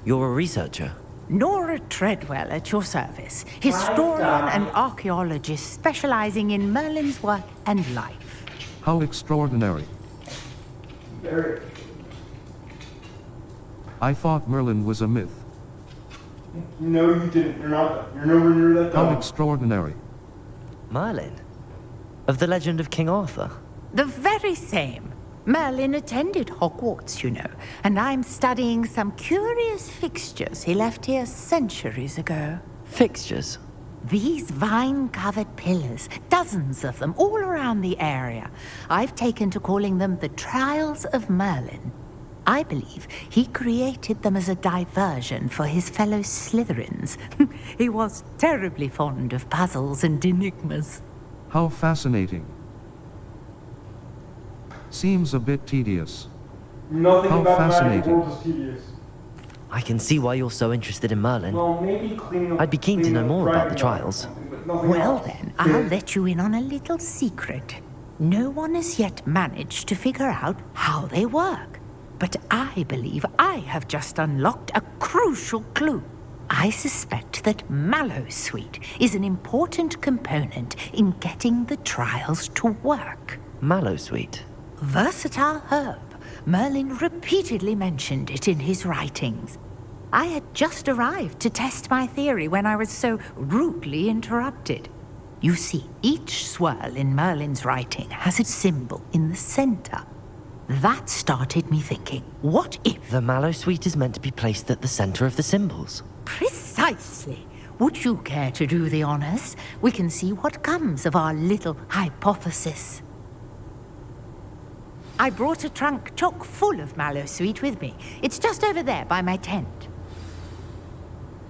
Speaker 5: You're a researcher.
Speaker 10: Nora Treadwell at your service. Historian and archaeologist specializing in Merlin's work and life.
Speaker 1: How extraordinary.
Speaker 2: Very.
Speaker 1: I thought Merlin was a myth.
Speaker 2: No, you didn't. You're not. You're nowhere near that.
Speaker 1: How
Speaker 2: dumb.
Speaker 1: extraordinary.
Speaker 5: Merlin? Of the legend of King Arthur?
Speaker 10: The very same. Merlin attended Hogwarts, you know, and I'm studying some curious fixtures he left here centuries ago.
Speaker 5: Fixtures?
Speaker 10: These vine-covered pillars, dozens of them, all around the area. I've taken to calling them the Trials of Merlin. I believe he created them as a diversion for his fellow Slytherins. He was terribly fond of puzzles and enigmas.
Speaker 1: How fascinating. Seems a bit tedious.
Speaker 2: Nothing
Speaker 1: How
Speaker 2: about the magic
Speaker 1: fascinating.
Speaker 2: world is tedious.
Speaker 5: I can see why you're so interested in Merlin.
Speaker 2: Well, maybe cleaning up.
Speaker 5: I'd be keen to
Speaker 2: cleaning
Speaker 5: know
Speaker 2: up
Speaker 5: more about the
Speaker 2: dragon
Speaker 5: trials.
Speaker 2: or something, but nothing
Speaker 10: Well
Speaker 2: else.
Speaker 10: then, I'll let you in on a little secret. No one has yet managed to figure out how they work. But I believe I have just unlocked a crucial clue. I suspect that mallowsweet is an important component in getting the trials to work.
Speaker 5: Mallowsweet.
Speaker 10: Versatile herb. Merlin repeatedly mentioned it in his writings. I had just arrived to test my theory when I was so rudely interrupted. You see, each swirl in Merlin's writing has a symbol in the center. That started me thinking, what if...
Speaker 5: The mallowsweet is meant to be placed at the center of the symbols.
Speaker 10: Precisely. Would you care to do the honors? We can see what comes of our little hypothesis. I brought a trunk chock full of mallowsweet with me. It's just over there by my tent.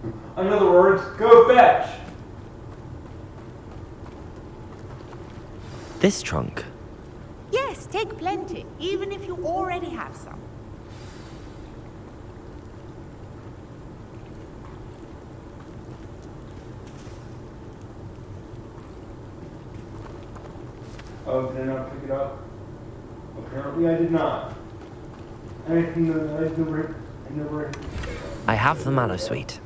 Speaker 2: In other words, go fetch.
Speaker 5: This trunk.
Speaker 10: Yes, take plenty, even if you already have some.
Speaker 2: Oh, did I not pick it up? Apparently I did not. I never.
Speaker 5: I have the mallowsweet.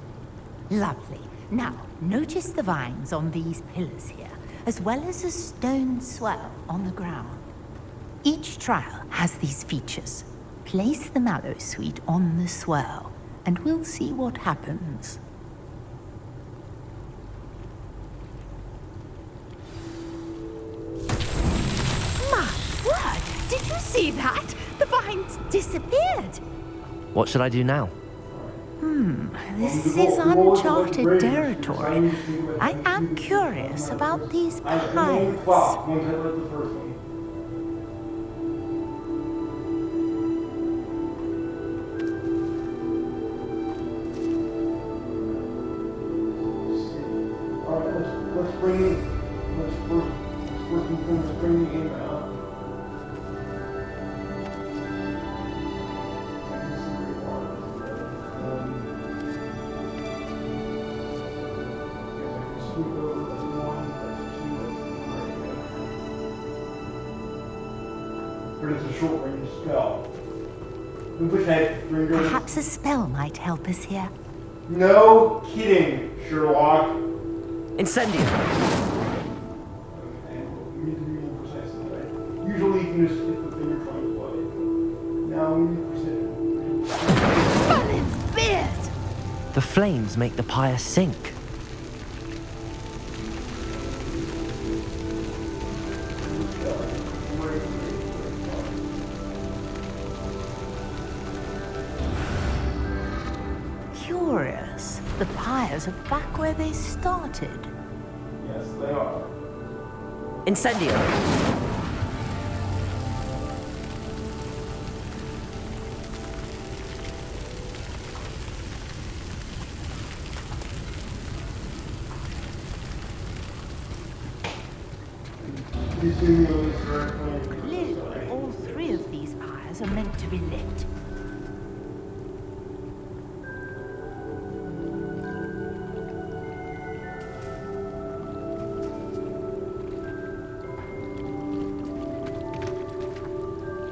Speaker 10: Lovely. Now, notice the vines on these pillars here, as well as a stone swell on the ground. Each trial has these features. Place the mallowsweet on the swell, and we'll see what happens. My word! Did you see that? The vines disappeared!
Speaker 5: What should I do now?
Speaker 10: This is uncharted territory. I am curious about these piles.
Speaker 2: Once I read the first one. Alright, let's bring the game out. But it's a short-range spell. I wish I had three guns.
Speaker 10: Perhaps a spell might help us here.
Speaker 2: No kidding, Sherlock.
Speaker 5: Incendio!
Speaker 2: Okay, well, you need to be more precise than that. Usually you can just hit the thing you're trying to play. Now we need precision.
Speaker 10: Merlin's beard!
Speaker 5: The flames make the pyre sink.
Speaker 10: Curious. The pyres are back where they started.
Speaker 2: Yes, they are.
Speaker 5: Incendio!
Speaker 2: You see me on this correctly?
Speaker 10: Clearly, all three of these pyres are meant to be lit.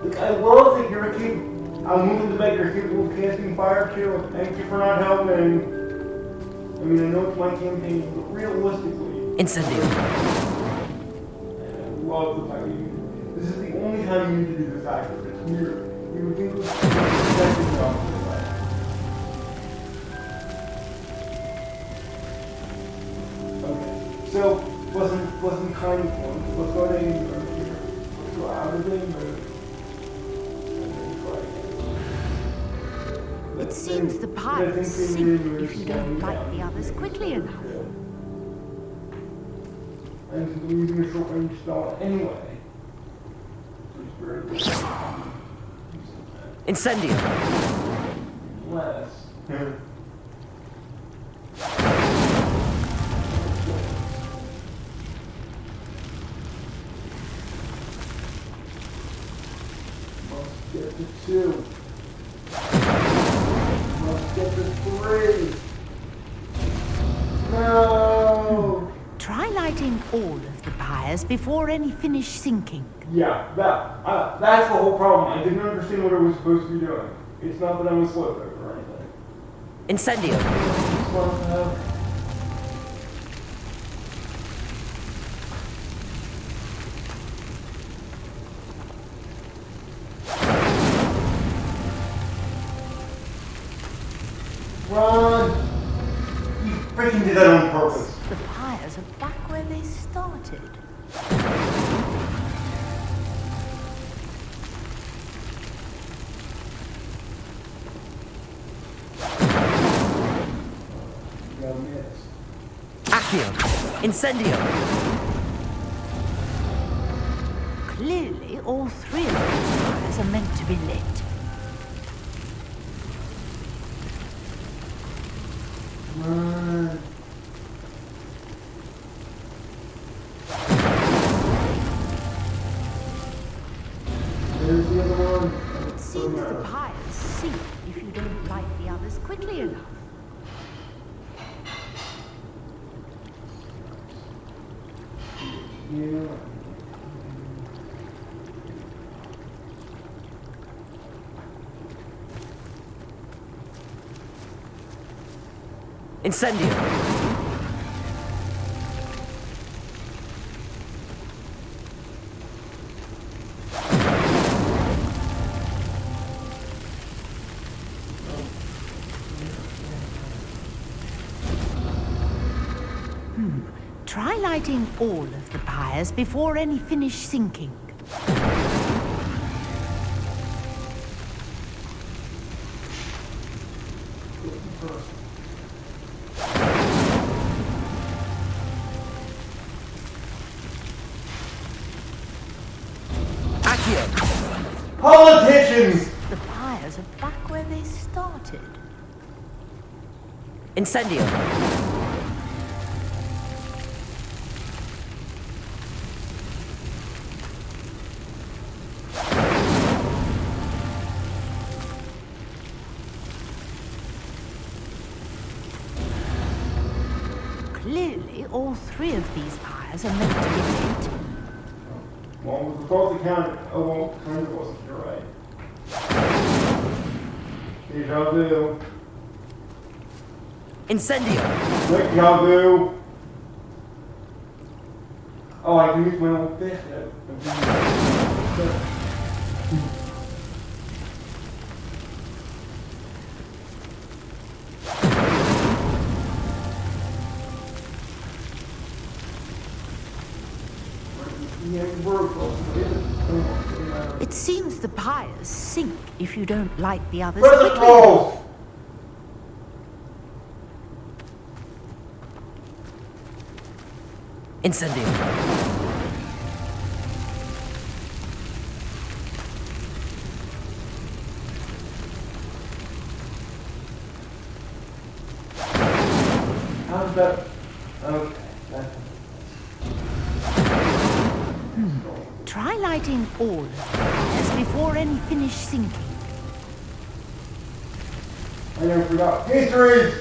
Speaker 2: Look, I love that you're I'm moving to make you're capable of casting fire too. Thank you for not helping. I mean, I know it's my campaign, but realistically,
Speaker 5: Incendio!
Speaker 2: I love the fact that this is the only time you need to do this accurate. It's weird. You would think it was protecting yourself for that. Okay, so wasn't kind of one. Let's go to England here. Let's go out of England.
Speaker 10: It seems the pyres sink if you don't light the others quickly enough.
Speaker 2: And since I'm using a short range spell anyway, it's very good.
Speaker 5: Incendio!
Speaker 2: Less. Must get to 2.
Speaker 10: Try lighting all of the pyres before any finish sinking.
Speaker 2: Yeah, that's the whole problem. I didn't understand what I was supposed to be doing. It's not that I'm a slowpoke or anything.
Speaker 5: Incendio.
Speaker 2: Slowpoke. Run! You freaking did that on purpose.
Speaker 10: The pyres are back where they started.
Speaker 2: You gotta miss.
Speaker 5: Accio. Incendio.
Speaker 10: Clearly, all three of these pyres are meant to be lit.
Speaker 2: Run. There's the other one.
Speaker 10: It seems the pyres sink if you don't light the others quickly enough.
Speaker 2: Yeah.
Speaker 5: Incendio.
Speaker 10: Try lighting all of the pyres before any finish sinking.
Speaker 5: Accio.
Speaker 2: Politicians!
Speaker 10: The pyres are back where they started.
Speaker 5: Incendio.
Speaker 10: Clearly, all three of these pyres are meant to be lit.
Speaker 2: Well, with the faulty count, oh well, kind of wasn't, you're right. Deja vu.
Speaker 5: Incendio.
Speaker 2: Deja vu. Oh, I can use my old fish now.
Speaker 10: It seems the pyres sink if you don't light the others
Speaker 2: Where's the
Speaker 10: quickly
Speaker 2: trolls?
Speaker 10: enough.
Speaker 5: Incendio.
Speaker 2: How's that? Okay, that's
Speaker 10: Try lighting all of the pyres before any finish sinking.
Speaker 2: I never forgot. Histories!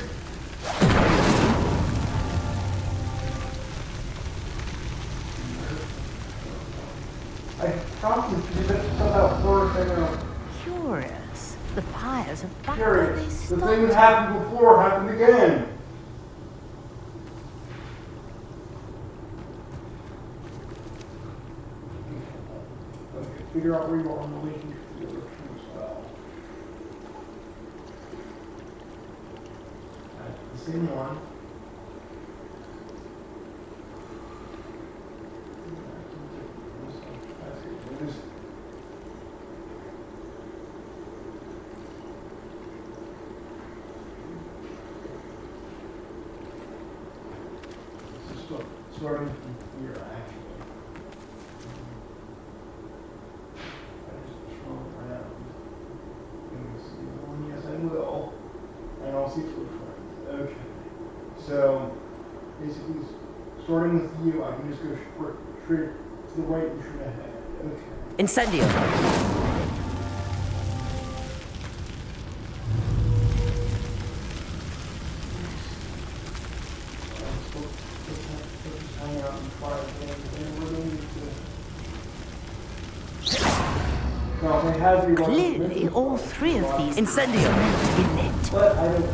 Speaker 2: I probably did that stuff out first, I know.
Speaker 10: Curious. The pyres are back where they
Speaker 2: Curious. The thing that
Speaker 10: started.
Speaker 2: happened before happened again. Okay, figure out where you are in relationship to the other two as well. The same one. Starting from here, actually. I just scroll around. And see the one, yes, I will. And I'll see for friends. Okay. So, basically, starting with you, I can just go straight to the right and straight ahead. Okay.
Speaker 5: Incendio.
Speaker 2: out and try things. They really need to. No, they have to be like
Speaker 10: Clearly, all three of these
Speaker 5: Incendio.
Speaker 10: are meant to be lit.
Speaker 2: But I don't.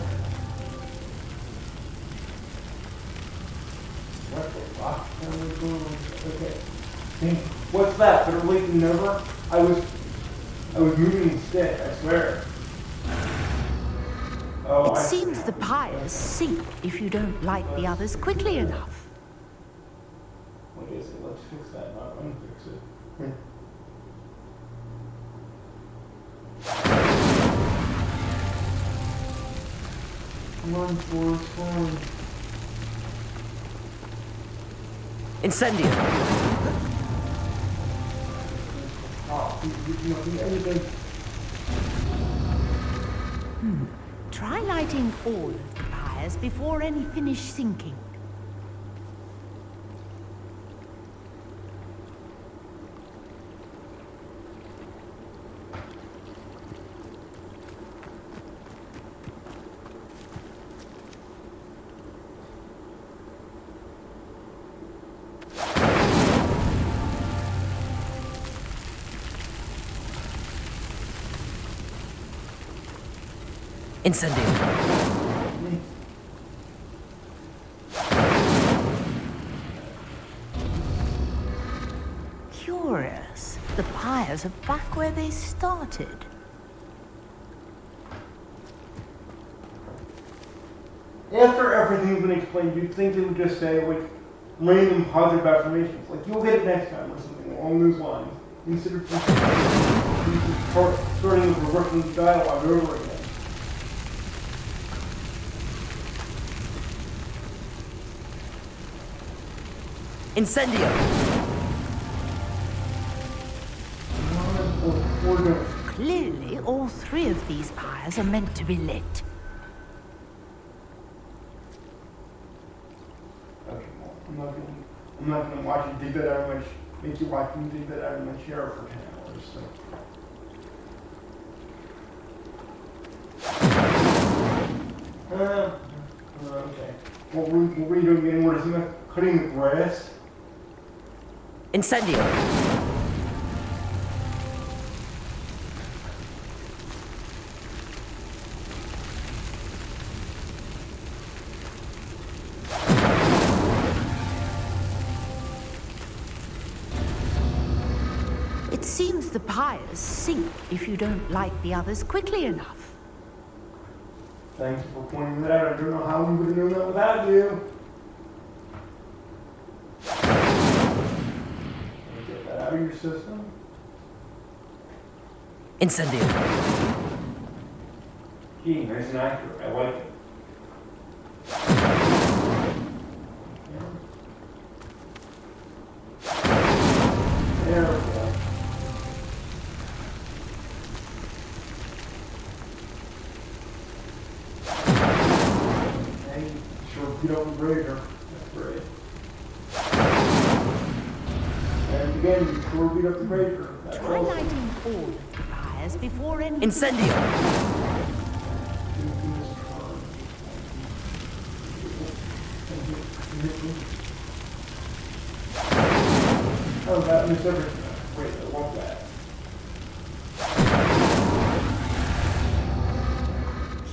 Speaker 2: What the fuck? Okay. Hey, what's that? Better late than never? I was moving the stick, I swear. Oh,
Speaker 10: It seems the pyres sink if you don't light the others quickly enough.
Speaker 2: What is it? Let's fix that, not unfix it. Come on, Forrest, come on.
Speaker 5: Incendio.
Speaker 2: Oh, anything.
Speaker 10: Try lighting all of the pyres before any finish sinking.
Speaker 5: Incendio.
Speaker 10: Curious. The pyres are back where they started.
Speaker 2: After everything's been explained, you'd think they would just say, like, random positive affirmations. Like, you'll get it next time, or something along those lines. Instead of just starting with reversing dialogue over again.
Speaker 5: Incendio.
Speaker 10: Clearly, all three of these pyres are meant to be lit.
Speaker 2: Okay, well, I'm not gonna watch you dig that out of my make you watch me dig that out of my chair for 10 hours. So. Okay. What were you doing again? What is it? Cutting the grass?
Speaker 5: Incendio.
Speaker 10: It seems the pyres sink if you don't light the others quickly enough.
Speaker 2: Thanks for pointing that out. I don't know how we would have known that without you. Get that out of your system.
Speaker 5: Incendio.
Speaker 2: Gee, nice and accurate. I like it. There we go. Hey, sure beat up the breaker. That's great. And again, you sure beat up the breaker. That's
Speaker 10: Try
Speaker 2: awesome.
Speaker 10: lighting all of the pyres before any...
Speaker 5: Incendio.
Speaker 2: Oh, that missed everything. Wait, I want that.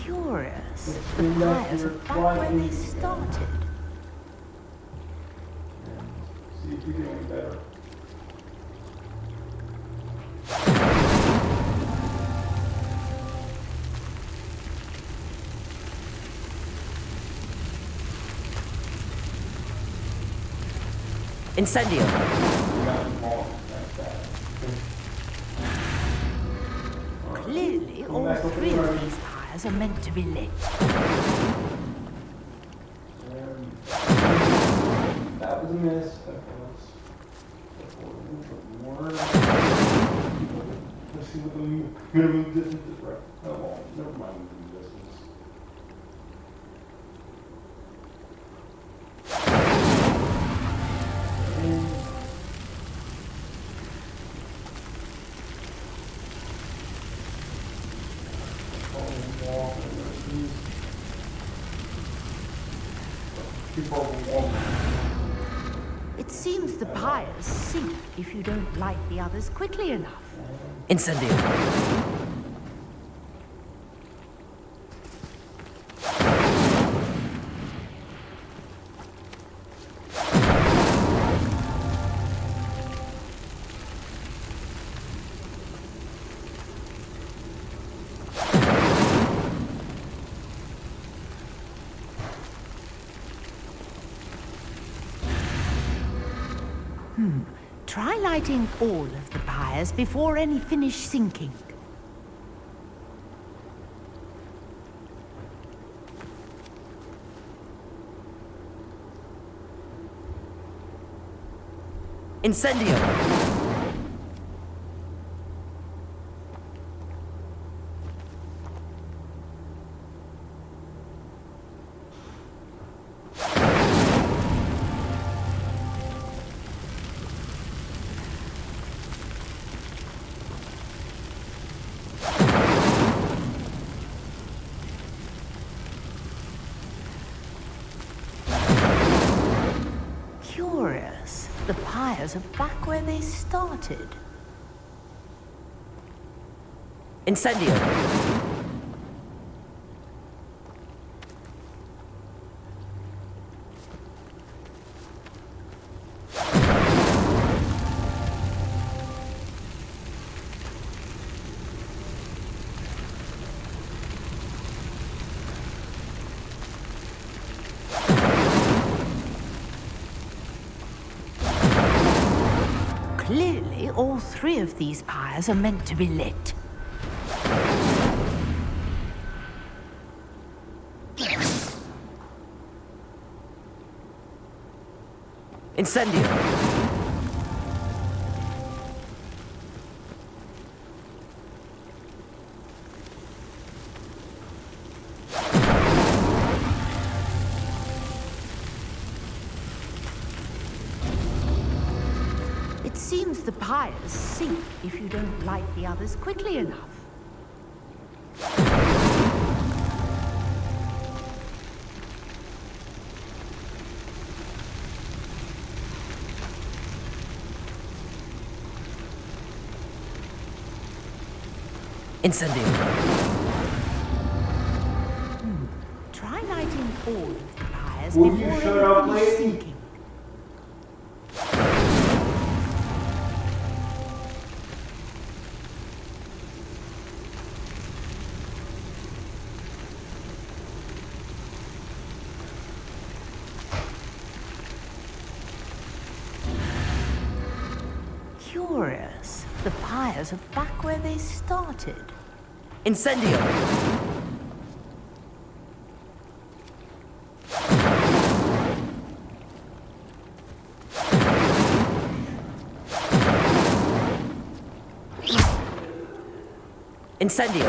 Speaker 10: Curious. The
Speaker 2: Bring back
Speaker 10: pyres
Speaker 2: your
Speaker 10: are back where they
Speaker 2: quiet.
Speaker 10: started.
Speaker 2: See if we can do any better.
Speaker 5: Incendio.
Speaker 10: Clearly, all three of these pyres are meant to be lit.
Speaker 2: That was a miss. More. Let's see what the minimum distance is, right? Oh, well, never mind minimum distance. People walking.
Speaker 10: seems the pyres sink if you don't light the others quickly enough.
Speaker 5: Incendio.
Speaker 10: Try lighting all of the pyres before any finish sinking.
Speaker 5: Incendio.
Speaker 10: Curious. The pyres are back where they started.
Speaker 5: Incendio.
Speaker 10: Clearly, all three of these pyres are meant to be lit.
Speaker 5: Incendio.
Speaker 10: It seems the pyres sink if you don't light the others quickly enough.
Speaker 5: Incendio.
Speaker 10: Try lighting all of the pyres
Speaker 2: Will you
Speaker 10: before
Speaker 2: shut
Speaker 10: any
Speaker 2: up,
Speaker 10: finish
Speaker 2: lady?
Speaker 10: sinking. Curious. The pyres are back where they started.
Speaker 5: Incendio. Incendio.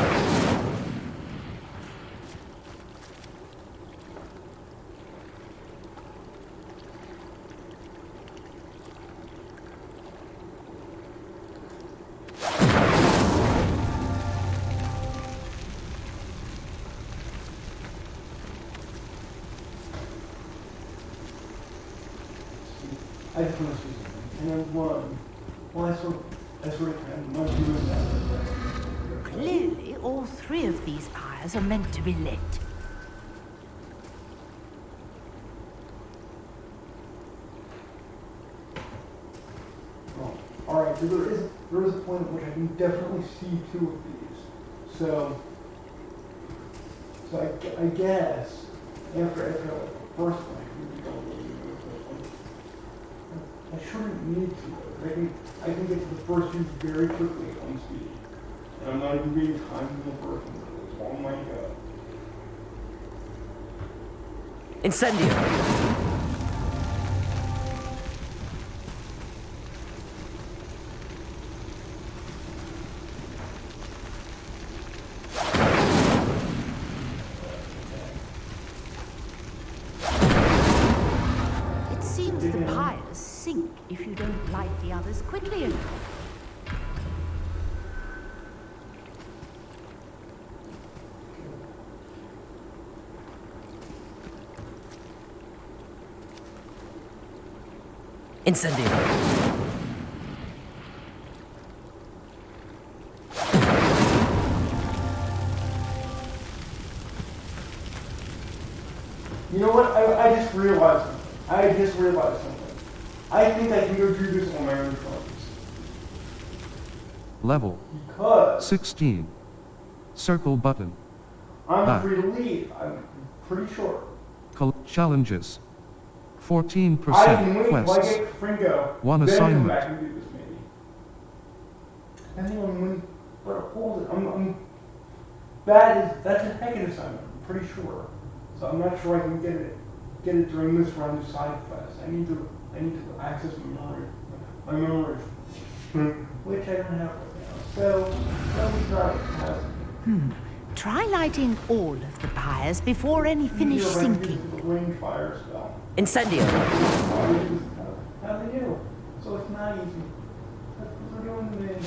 Speaker 2: I just want to see something. And then one. Well, I sort of kind of want to do that.
Speaker 10: Clearly, all three of these pyres are meant to be lit.
Speaker 2: Oh, alright, so there is a point at which I can definitely see two of these. So I guess after like, the first one, I shouldn't need to. I can get to the first two very quickly at one speed. And I'm not even being timed in the first one. It's all my god.
Speaker 5: Incendio.
Speaker 10: It seems the pyres sink if you don't light the others quickly enough.
Speaker 5: Incendio.
Speaker 2: You know what? I just realized something. I think I can go do this on my own terms.
Speaker 1: Level
Speaker 2: Because
Speaker 1: 16. Circle button.
Speaker 2: I'm
Speaker 1: Back.
Speaker 2: free to leave. I'm pretty sure.
Speaker 1: Challenges. 14%
Speaker 2: I can wait until I
Speaker 1: quests.
Speaker 2: get Fringo.
Speaker 1: One
Speaker 2: then
Speaker 1: assignment.
Speaker 2: come back and do this maybe. Depending on when, but hold it. That's a heck of an assignment. I'm pretty sure. So I'm not sure I can get it during this round of side quests. I need to access my memory, which I don't have right now. So let me try it.
Speaker 10: Try lighting all of the pyres before any finish sinking.
Speaker 2: Range fire spell.
Speaker 5: Incendio.
Speaker 2: How do they do? So it's not easy. We're doing this.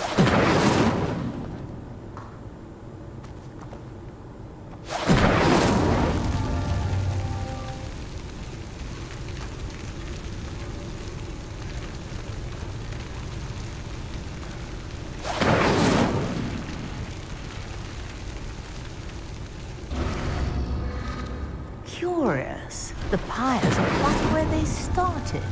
Speaker 10: Curious. The pyres are back where they started.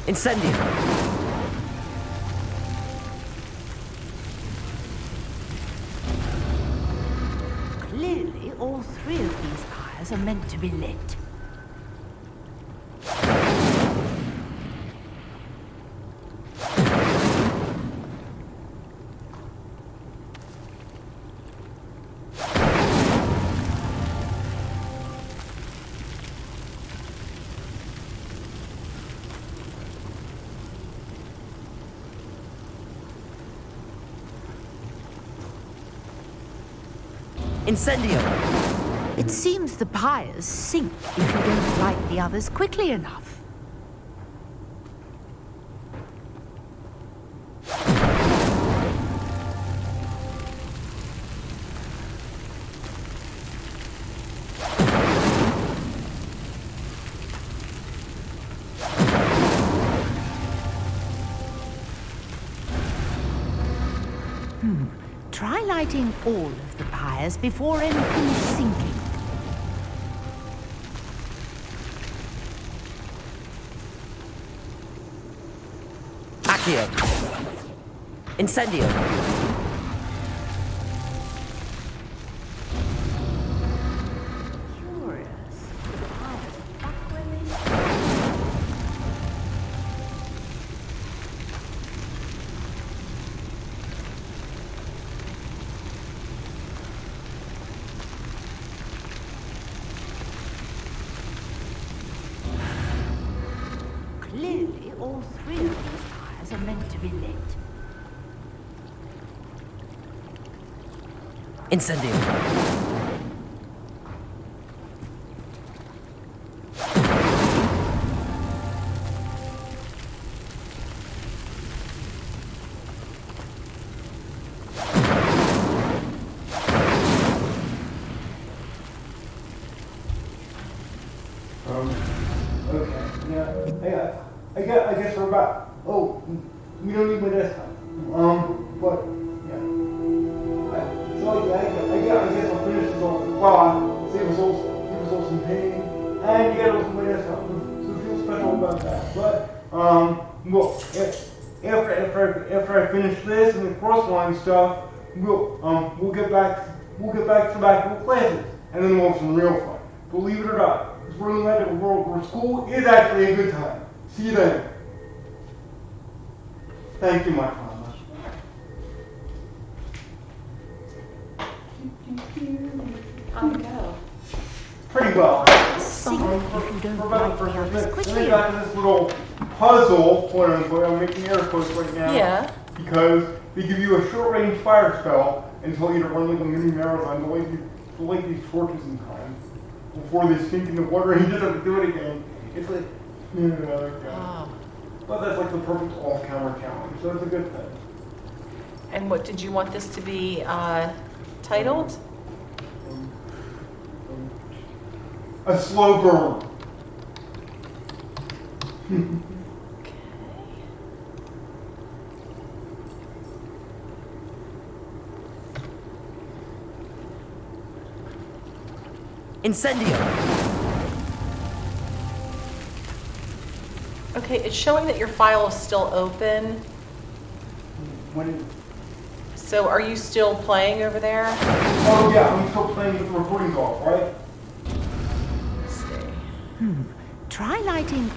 Speaker 5: Incendio.
Speaker 10: Clearly, all three of these pyres are meant to be lit.
Speaker 5: Incendio.
Speaker 10: It seems the pyres sink if you don't light the others quickly enough. Try lighting all of the pyres before any finish sinking.
Speaker 5: Accio. Incendio.
Speaker 10: Curious. The pyres are back where they started. Clearly, all three of these pyres are meant to be lit.
Speaker 5: Incendio.
Speaker 2: Okay. Yeah. I guess we're back. Oh, we don't need my desktop. But yeah. I guess I'll finish this off. Wow. Save us all some pain, and get us my desktop. So feel special about that. But well, after I finish this and the cross-line stuff, we'll get back to back classes, and then we'll have some real fun. Believe it or not, because we're in a world where school is actually a good time. See you then. Thank you, my promise.
Speaker 8: How'd it go?
Speaker 2: Pretty well.
Speaker 10: Sink if you don't light the others
Speaker 2: Then
Speaker 10: quickly
Speaker 2: I
Speaker 10: enough.
Speaker 2: got this little puzzle, quote unquote, I'm making air quotes right now.
Speaker 8: Yeah.
Speaker 2: Because they give you a short range fire spell and tell you to run like a mini marathon to light these torches in time before they sink in the water and you just have to do it again. It's like,
Speaker 8: Oh.
Speaker 2: but that's like the perfect all-camera challenge, so it's a good thing.
Speaker 8: And what did you want this to be titled?
Speaker 2: A slow burn.
Speaker 5: Incendio!
Speaker 11: Okay, it's showing that your file is still open.
Speaker 2: When?
Speaker 11: So are you still playing over there?
Speaker 2: Oh yeah, I'm still playing with the recordings off, right?
Speaker 11: Let's see.
Speaker 10: Try lighting